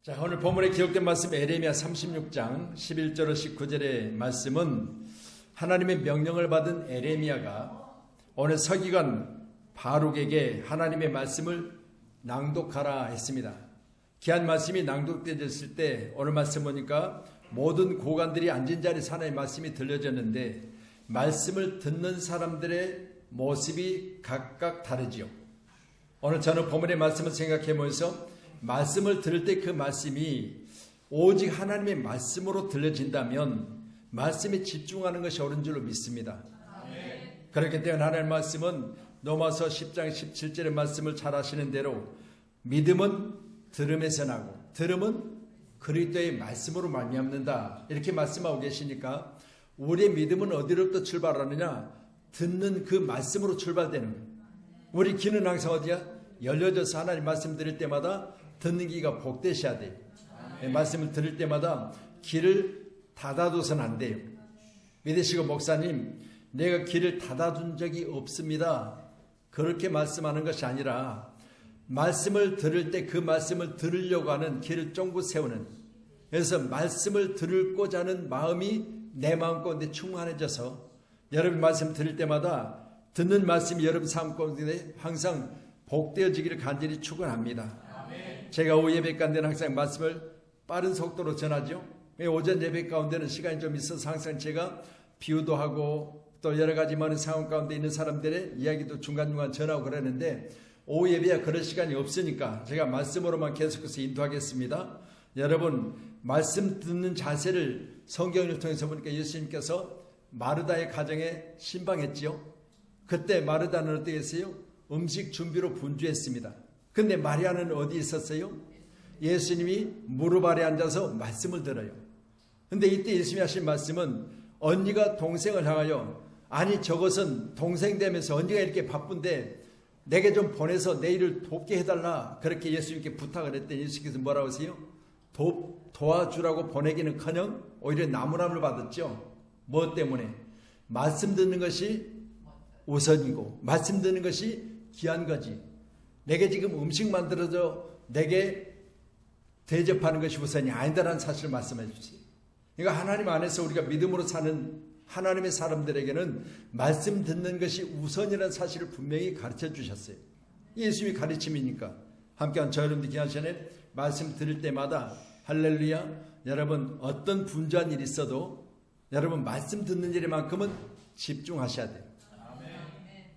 자, 오늘 본문에 기록된 말씀 에레미야 36장 11절로 19절의 말씀은 하나님의 명령을 받은 에레미야가 오늘 서기관 바룩에게 하나님의 말씀을 낭독하라 했습니다. 귀한 말씀이 낭독되었을 때 오늘 말씀 보니까 모든 고관들이 앉은 자리에서 하나님의 말씀이 들려졌는데 말씀을 듣는 사람들의 모습이 각각 다르지요. 오늘 저는 본문의 말씀을 생각해 보면서 말씀을 들을 때 그 말씀이 오직 하나님의 말씀으로 들려진다면 말씀에 집중하는 것이 옳은 줄로 믿습니다. 아멘. 그렇기 때문에 하나님의 말씀은 로마서 10장 17절의 말씀을 잘 아시는 대로 믿음은 들음에서 나고 들음은 그리스도의 말씀으로 말미암는다 이렇게 말씀하고 계시니까 우리의 믿음은 어디로부터 출발하느냐? 듣는 그 말씀으로 출발되는 거예요. 우리 귀는 항상 어디야? 열려져서 하나님 말씀 들을 때마다 듣는 귀가 복되셔야 돼요. 말씀을 들을 때마다 귀를 닫아둬서는 안 돼요. 믿으시고 목사님, 내가 귀를 닫아둔 적이 없습니다. 그렇게 말씀하는 것이 아니라 말씀을 들을 때 그 말씀을 들으려고 하는 귀를 쫑긋 세우는, 그래서 말씀을 들고자 하는 마음이 내 마음 가운데 충만해져서 여러분 말씀 들을 때마다 듣는 말씀이 여러분 삶 가운데 항상 복되어지기를 간절히 축원합니다. 제가 오후 예배 가운데는 항상 말씀을 빠른 속도로 전하죠. 오전 예배 가운데는 시간이 좀 있어서 항상 제가 비유도 하고 또 여러 가지 많은 상황 가운데 있는 사람들의 이야기도 중간중간 전하고 그러는데 오후 예배야 그럴 시간이 없으니까 제가 말씀으로만 계속해서 인도하겠습니다. 여러분 말씀 듣는 자세를 성경을 통해서 보니까 예수님께서 마르다의 가정에 신방했지요. 그때 마르다는 어떻게 했어요? 음식 준비로 분주했습니다. 근데 마리아는 어디 있었어요? 예수님이 무릎 아래 앉아서 말씀을 들어요. 근데 이때 예수님이 하신 말씀은 언니가 동생을 향하여 아니 저것은 동생 되면서 언니가 이렇게 바쁜데 내게 좀 보내서 내 일을 돕게 해달라 그렇게 예수님께 부탁을 했더니 예수님께서 뭐라고 하세요? 도와주라고 보내기는커녕 오히려 나무람을 받았죠. 뭐 때문에? 말씀 듣는 것이 우선이고 말씀 듣는 것이 귀한 거지. 내게 지금 음식 만들어서 내게 대접하는 것이 우선이 아니다라는 사실을 말씀해 주세요. 그러니까 하나님 안에서 우리가 믿음으로 사는 하나님의 사람들에게는 말씀 듣는 것이 우선이라는 사실을 분명히 가르쳐 주셨어요. 예수님이 가르침이니까 함께한 저 여러분들 귀한 시간에 말씀 들을 때마다 할렐루야 여러분 어떤 분주한 일이 있어도 여러분 말씀 듣는 일만큼은 집중하셔야 돼요.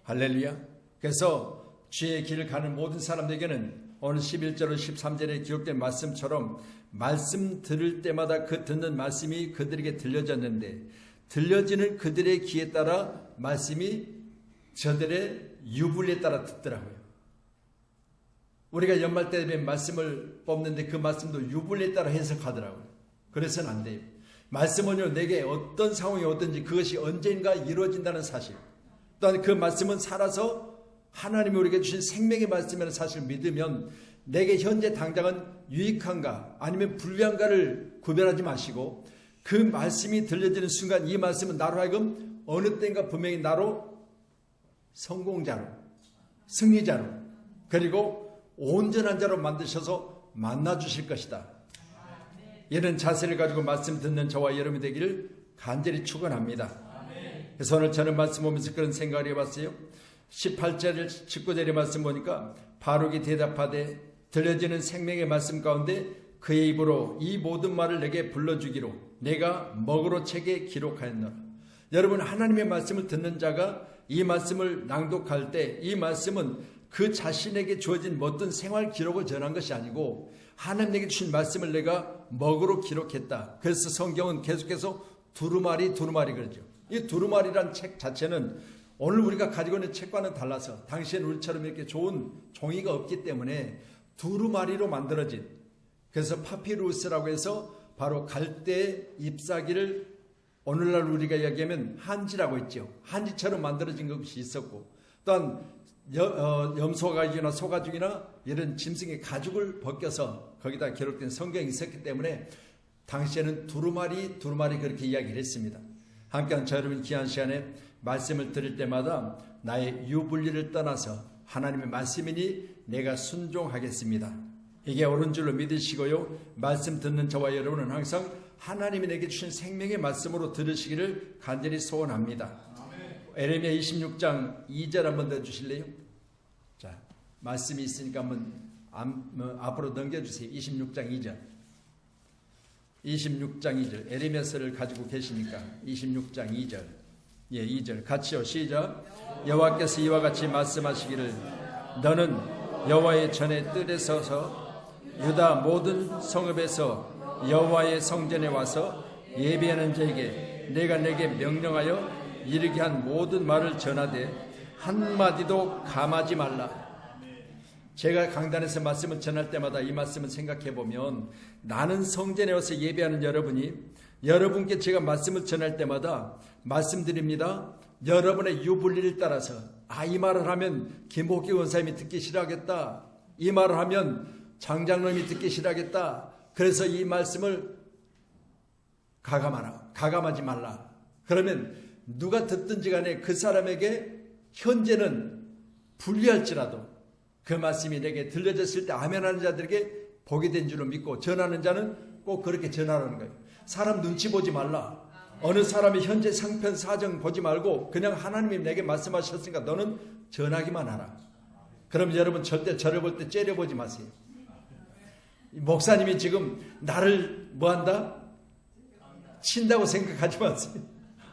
할렐루야. 그래서 주의 길을 가는 모든 사람들에게는 오늘 11절 13절에 기록된 말씀처럼 말씀 들을 때마다 그 듣는 말씀이 그들에게 들려졌는데 들려지는 그들의 귀에 따라 말씀이 저들의 유불리에 따라 듣더라고요. 우리가 연말 때 되면 말씀을 뽑는데 그 말씀도 유불리에 따라 해석하더라고요. 그래서는 안 돼요. 말씀은요 내게 어떤 상황이 어떤지 그것이 언젠가 이루어진다는 사실, 또한 그 말씀은 살아서 하나님이 우리에게 주신 생명의 말씀이라는 사실을 믿으면 내게 현재 당장은 유익한가 아니면 불리한가를 구별하지 마시고 그 말씀이 들려지는 순간 이 말씀은 나로 하여금 어느 때인가 분명히 나로 성공자로 승리자로 그리고 온전한 자로 만드셔서 만나주실 것이다. 이런 자세를 가지고 말씀 듣는 저와 여러분이 되기를 간절히 축원합니다. 그래서 오늘 저는 말씀 보면서 그런 생각을 해봤어요. 18절 19절의 말씀 보니까 바룩이 대답하되 들려지는 생명의 말씀 가운데 그의 입으로 이 모든 말을 내게 불러주기로 내가 먹으로 책에 기록하였노라. 여러분 하나님의 말씀을 듣는 자가 이 말씀을 낭독할 때 이 말씀은 그 자신에게 주어진 어떤 생활 기록을 전한 것이 아니고 하나님에게 주신 말씀을 내가 먹으로 기록했다. 그래서 성경은 계속해서 두루마리 그러죠. 이 두루마리란 책 자체는 오늘 우리가 가지고 있는 책과는 달라서 당시에는 우리처럼 이렇게 좋은 종이가 없기 때문에 두루마리로 만들어진, 그래서 파피루스라고 해서 바로 갈대 잎사귀를 오늘날 우리가 이야기하면 한지라고 있죠. 한지처럼 만들어진 것이 있었고 또한 염소가죽이나 소가죽이나 이런 짐승의 가죽을 벗겨서 거기다 기록된 성경이 있었기 때문에 당시에는 두루마리 그렇게 이야기를 했습니다. 함께한 저 여러분 귀한 시간에 말씀을 들을 때마다 나의 유불리를 떠나서 하나님의 말씀이니 내가 순종하겠습니다. 이게 옳은 줄로 믿으시고요. 말씀 듣는 저와 여러분은 항상 하나님이 내게 주신 생명의 말씀으로 들으시기를 간절히 소원합니다. 에레미야 26장 2절 한번 더 주실래요? 자, 말씀이 있으니까 한번 앞으로 넘겨주세요. 26장 2절. 26장 2절. 에레미야서를 가지고 계시니까 26장 2절. 예, 2절. 같이요. 시작. 여호와께서 이와 같이 말씀하시기를 너는 여호와의 전에 뜰에 서서 유다 모든 성읍에서 여호와의 성전에 와서 예배하는 자에게 내가 내게 명령하여 이르게 한 모든 말을 전하되 한마디도 감하지 말라. 제가 강단에서 말씀을 전할 때마다 이 말씀을 생각해 보면 나는 성전에 와서 예배하는 여러분이 여러분께 제가 말씀을 전할 때마다 말씀드립니다. 여러분의 유불리를 따라서 이 말을 하면 김복기 원사님이 듣기 싫어하겠다. 이 말을 하면 장장로님이 듣기 싫어하겠다. 그래서 이 말씀을 가감하지 말라. 그러면 누가 듣든지 간에 그 사람에게 현재는 불리할지라도 그 말씀이 내게 들려졌을 때 아멘하는 자들에게 복이 된 줄로 믿고 전하는 자는 꼭 그렇게 전하라는 거예요. 사람 눈치 보지 말라. 어느 사람이 현재 상편 사정 보지 말고 그냥 하나님이 내게 말씀하셨으니까 너는 전하기만 하라. 그럼 여러분 절대 저를 볼 때 째려보지 마세요. 목사님이 지금 나를 뭐한다? 친다고 생각하지 마세요.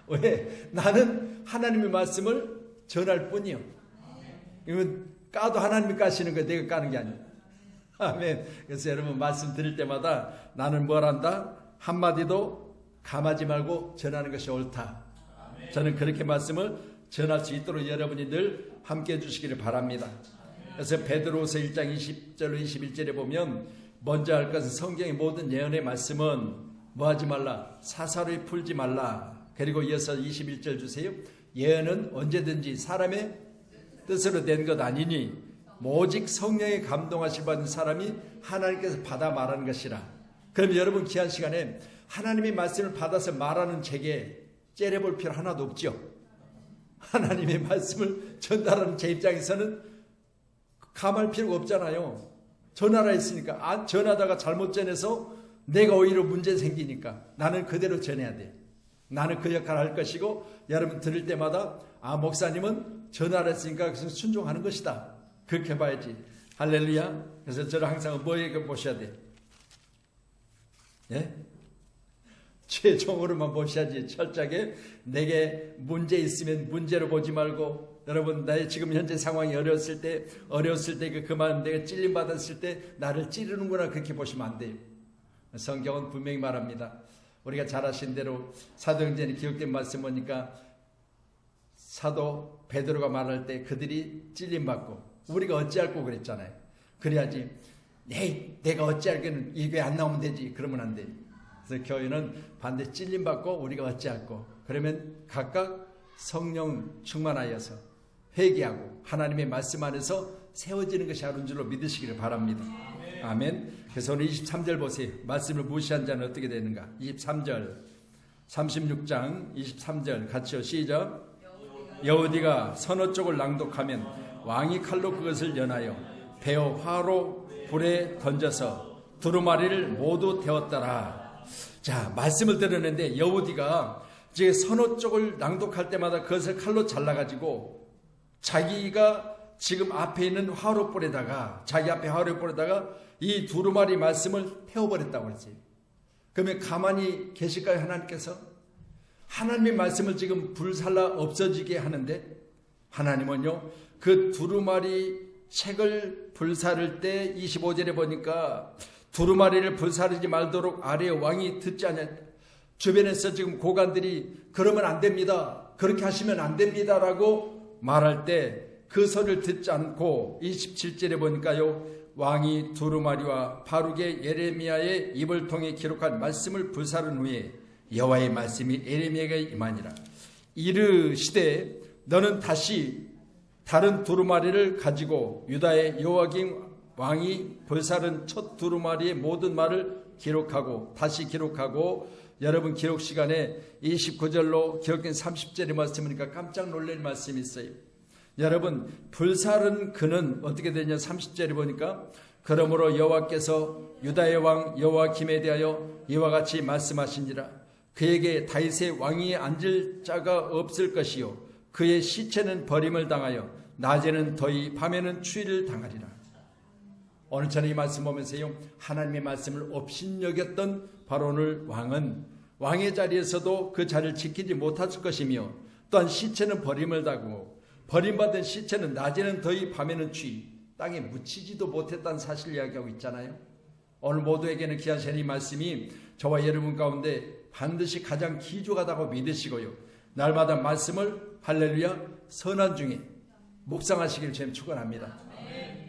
왜? 나는 하나님의 말씀을 전할 뿐이요. 이건 까도 하나님이 까시는 거예요. 내가 까는 게 아니에요. 아멘. 그래서 여러분 말씀 드릴 때마다 나는 뭘 한다? 한마디도 감하지 말고 전하는 것이 옳다. 저는 그렇게 말씀을 전할 수 있도록 여러분이 늘 함께 해주시기를 바랍니다. 그래서 베드로후서 1장 20절로 21절에 보면 먼저 할 것은 성경의 모든 예언의 말씀은 뭐하지 말라? 사사로이 풀지 말라. 그리고 이어서 21절 주세요. 예언은 언제든지 사람의 뜻으로 된 것 아니니 오직 성령의 감동하실 받은 사람이 하나님께서 받아 말하는 것이라. 그럼 여러분 귀한 시간에 하나님의 말씀을 받아서 말하는 책에 째려볼 필요 하나도 없죠. 하나님의 말씀을 전달하는 제 입장에서는 감할 필요가 없잖아요. 전하라 했으니까 전하다가 잘못 전해서 내가 오히려 문제 생기니까 나는 그대로 전해야 돼. 나는 그 역할을 할 것이고 여러분 들을 때마다 목사님은 전하라 했으니까 그것은 순종하는 것이다. 그렇게 봐야지. 할렐루야. 그래서 저를 항상 뭐에게 보셔야 돼? 예? 최종으로만 보셔야지. 철저하게 내게 문제 있으면 문제로 보지 말고 여러분 나의 지금 현재 상황이 어려웠을 때 그만 내가 찔림받았을 때 나를 찌르는구나 그렇게 보시면 안 돼요. 성경은 분명히 말합니다. 우리가 잘 아신 대로 사도행전에 기록된 말씀 보니까 사도 베드로가 말할 때 그들이 찔림받고 우리가 어찌할꼬 그랬잖아요. 그래야지 내가 어찌할게는 이게 안 나오면 되지. 그러면 안 돼요. 그래서 교회는 반드시 찔림받고 우리가 어찌할꼬 그러면 각각 성령 충만하여서 회개하고 하나님의 말씀 안에서 세워지는 것이 하루인 줄로 믿으시기를 바랍니다. 아멘. 그래서 오늘 23절 보세요. 말씀을 무시한 자는 어떻게 되는가? 23절 36장 23절 같이요. 시작. 여호디가 서너 쪽을 낭독하면 왕이 칼로 그것을 연하여 베어 화로 불에 던져서 두루마리를 모두 태웠더라. 자, 말씀을 들었는데 여호디가 이제 서너 쪽을 낭독할 때마다 그것을 칼로 잘라가지고 자기가 지금 앞에 있는 화로불에다가 자기 앞에 화로불에다가 이 두루마리 말씀을 태워버렸다고 그랬어요. 그러면 가만히 계실까요? 하나님께서 하나님의 말씀을 지금 불살라 없어지게 하는데 하나님은요 그 두루마리 책을 불사를 때 25절에 보니까 두루마리를 불사르지 말도록 아래 왕이 듣지 않냐. 주변에서 지금 고관들이 그러면 안 됩니다. 그렇게 하시면 안 됩니다라고 말할 때 그 소리를 듣지 않고 27절에 보니까요 왕이 두루마리와 바룩의 예레미야의 입을 통해 기록한 말씀을 불사른 후에 여호와의 말씀이 예레미야에게 임하니라. 이르시되 너는 다시 다른 두루마리를 가지고 유다의 요아김 왕이 불사른 첫 두루마리의 모든 말을 기록하고 다시 기록하고 여러분 기록 시간에 29절로 기록된 30절의 말씀이니까 깜짝 놀랄 말씀이 있어요. 여러분 불사른 그는 어떻게 되냐 30절에 보니까 그러므로 여호와께서 유다의 왕 여호와김에 대하여 이와 같이 말씀하시니라. 그에게 다윗의 왕위에 앉을 자가 없을 것이요 그의 시체는 버림을 당하여 낮에는 더위 밤에는 추위를 당하리라. 오늘 저는 이 말씀 보면서요, 하나님의 말씀을 업신여겼던 바로는 왕은 왕의 자리에서도 그 자리를 지키지 못했을 것이며, 또한 시체는 버림을 당하고 버림받은 시체는 낮에는 더위 밤에는 추위, 땅에 묻히지도 못했다는 사실을 이야기하고 있잖아요. 오늘 모두에게는 귀한 이 말씀이 저와 여러분 가운데 반드시 가장 기초하다고 믿으시고요, 날마다 말씀을 할렐루야 선한 중에 묵상하시길 주님 축원합니다.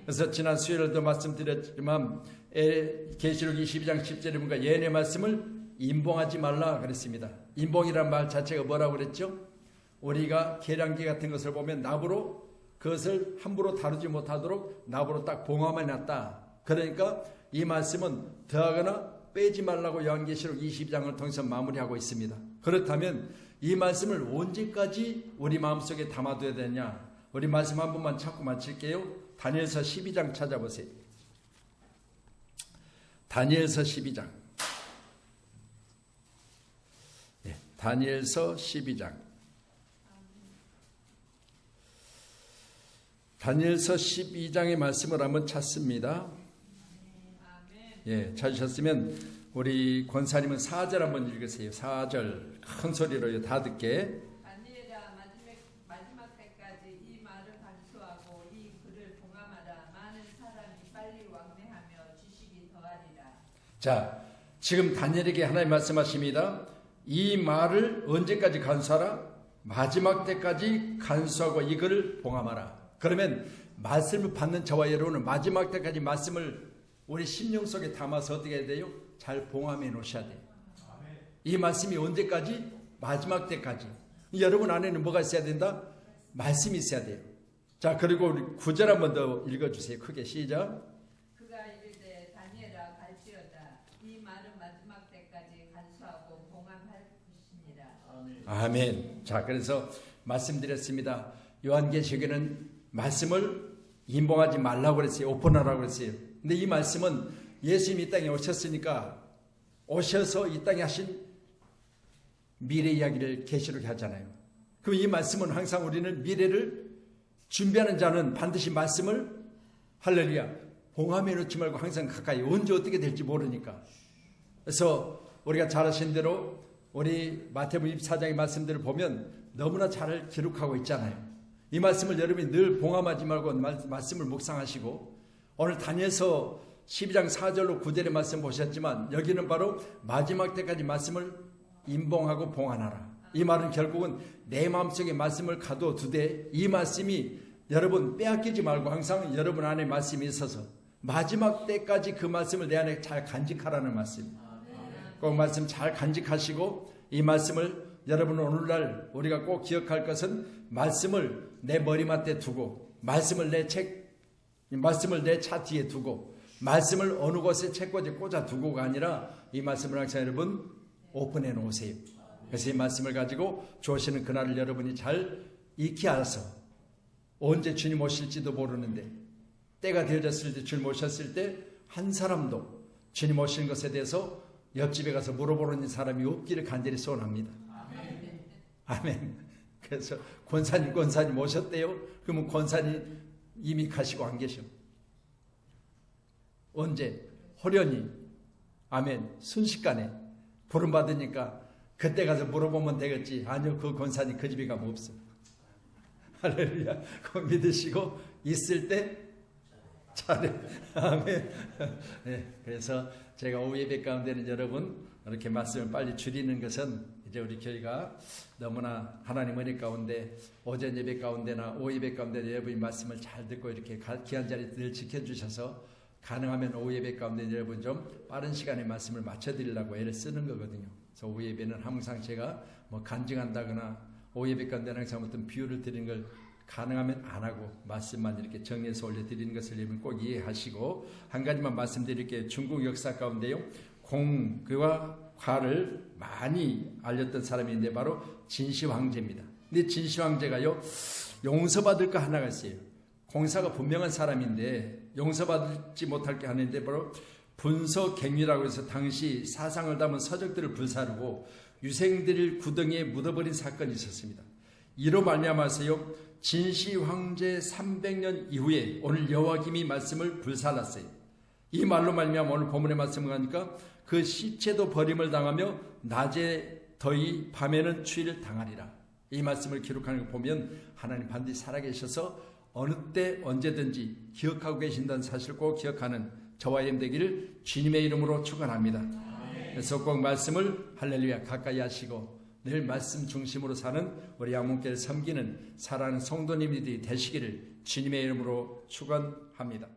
그래서 지난 수요일에도 말씀드렸지만 계시록 22장 10절에 보니까 예언의 말씀을 임봉하지 말라 그랬습니다. 임봉이란 말 자체가 뭐라고 그랬죠? 우리가 계량기 같은 것을 보면 납으로 그것을 함부로 다루지 못하도록 납으로 딱 봉함해 놨다. 그러니까 이 말씀은 더하거나 빼지 말라고 요한계시록 22장을 통해서 마무리하고 있습니다. 그렇다면 이 말씀을 언제까지 우리 마음속에 담아둬야 되냐? 우리 말씀 한 번만 찾고 마칠게요. 다니엘서 12장 찾아보세요. 다니엘서 12장. 다니엘서 12장. 다니엘서 12장의 말씀을 한번 찾습니다. 찾으셨으면 우리 권사님은 4절 한번 읽으세요. 4절 큰 소리로 다 듣게. 다니엘아, 마지막 때까지 이 말을 간수하고 이 글을 봉함하라. 많은 사람이 빨리 왕래하며 지식이 더하리라. 자, 지금 다니엘에게 하나님 말씀하십니다. 이 말을 언제까지 간수하라? 마지막 때까지 간수하고 이 글을 봉함하라. 그러면 말씀을 받는 저와 여러분은 마지막 때까지 말씀을 우리 심령 속에 담아서 어떻게 해야 돼요? 잘 봉함해 놓으셔야 돼요. 이 말씀이 언제까지? 마지막 때까지. 여러분 안에는 뭐가 있어야 된다? 말씀이 있어야 돼요. 자, 그리고 우리 9절 한번 더 읽어주세요. 크게 시작. 그가 이르되 다니엘아 갈지어다. 이 말은 마지막 때까지 간수하고 봉함할 것이니라. 아멘. 자, 그래서 말씀드렸습니다. 요한계시록에는 말씀을 임봉하지 말라고 그랬어요. 오픈하라고 그랬어요. 근데 이 말씀은 예수님이 이 땅에 오셨으니까 오셔서 이 땅에 하신 미래 이야기를 계시록 하잖아요. 그럼 이 말씀은 항상 우리는 미래를 준비하는 자는 반드시 말씀을 할렐루야 봉함해 놓지 말고 항상 가까이, 언제 어떻게 될지 모르니까. 그래서 우리가 잘 아신 대로 우리 마태복음 24장의 말씀들을 보면 너무나 잘 기록하고 있잖아요. 이 말씀을 여러분이 늘 봉함하지 말고 말씀을 묵상하시고, 오늘 다니엘서 12장 4절로 9절의 말씀 보셨지만 여기는 바로 마지막 때까지 말씀을 임봉하고 봉안하라. 이 말은 결국은 내 마음속에 말씀을 가둬두되 이 말씀이 여러분 빼앗기지 말고 항상 여러분 안에 말씀이 있어서 마지막 때까지 그 말씀을 내 안에 잘 간직하라는 말씀. 꼭 말씀 잘 간직하시고, 이 말씀을 여러분 오늘날 우리가 꼭 기억할 것은 말씀을 내 머리맡에 두고, 말씀을 내 차 뒤에 두고, 말씀을 어느 곳에 책꽂이에 꽂아 두고가 아니라 이 말씀을 항상 여러분 오픈해 놓으세요. 그래서 이 말씀을 가지고 주시는 그날을 여러분이 잘 익히 알아서, 언제 주님 오실지도 모르는데 때가 되어졌을 때, 주님 오셨을 때 한 사람도 주님 오시는 것에 대해서 옆집에 가서 물어보는 사람이 없기를 간절히 소원합니다. 아멘. 아멘. 그래서 권사님 오셨대요? 그러면 권사님 이미 가시고 안 계셔. 언제? 호련히. 아멘. 순식간에 부름받으니까 그때 가서 물어보면 되겠지. 아니요, 그 권사님 그 집에 가면 없어. 할렐루야. 그거 믿으시고 있을 때 잘해. 아멘. 네, 그래서 제가 오후 예배 가운데는 여러분 이렇게 말씀을 빨리 줄이는 것은 이제 우리 교회가 너무나 하나님 은혜 가운데 오전 예배 가운데나 오후 예배 가운데 여러분이 말씀을 잘 듣고 이렇게 귀한 자리 늘 지켜주셔서 가능하면 오후 예배 가운데 여러분 좀 빠른 시간에 말씀을 맞춰드리려고 애를 쓰는 거거든요. 그래서 오후 예배는 항상 제가 뭐 간증한다거나 오후 예배 가운데는 항상 어떤 비유를 드리는 걸 가능하면 안 하고 말씀만 이렇게 정해서 올려드리는 것을 여러분 꼭 이해하시고, 한 가지만 말씀드릴게요. 중국 역사 가운데요, 공과 과를 많이 알렸던 사람이 있는데 바로 진시 황제입니다. 근데 진시 황제가요 용서받을 거 하나가 있어요. 홍사가 분명한 사람인데 용서받지 못할 게 하는데 바로 분서갱유라고 해서 당시 사상을 담은 서적들을 불사르고 유생들을 구덩이에 묻어버린 사건이 있었습니다. 이로 말미암아서요 진시 황제 300년 이후에 오늘 여호와김이 말씀을 불살랐어요. 이 말로 말미암아 오늘 본문의 말씀을 하니까 그 시체도 버림을 당하며 낮에 더위 밤에는 추위를 당하리라. 이 말씀을 기록하는 걸 보면 하나님 반드시 살아계셔서 어느 때 언제든지 기억하고 계신다는 사실을 꼭 기억하는 저와 여러분 되기를 주님의 이름으로 축원합니다. 그래서 꼭 말씀을 할렐루야 가까이 하시고 늘 말씀 중심으로 사는 우리 양문교를 섬기는 사랑하는 성도님들이 되시기를 주님의 이름으로 축원합니다.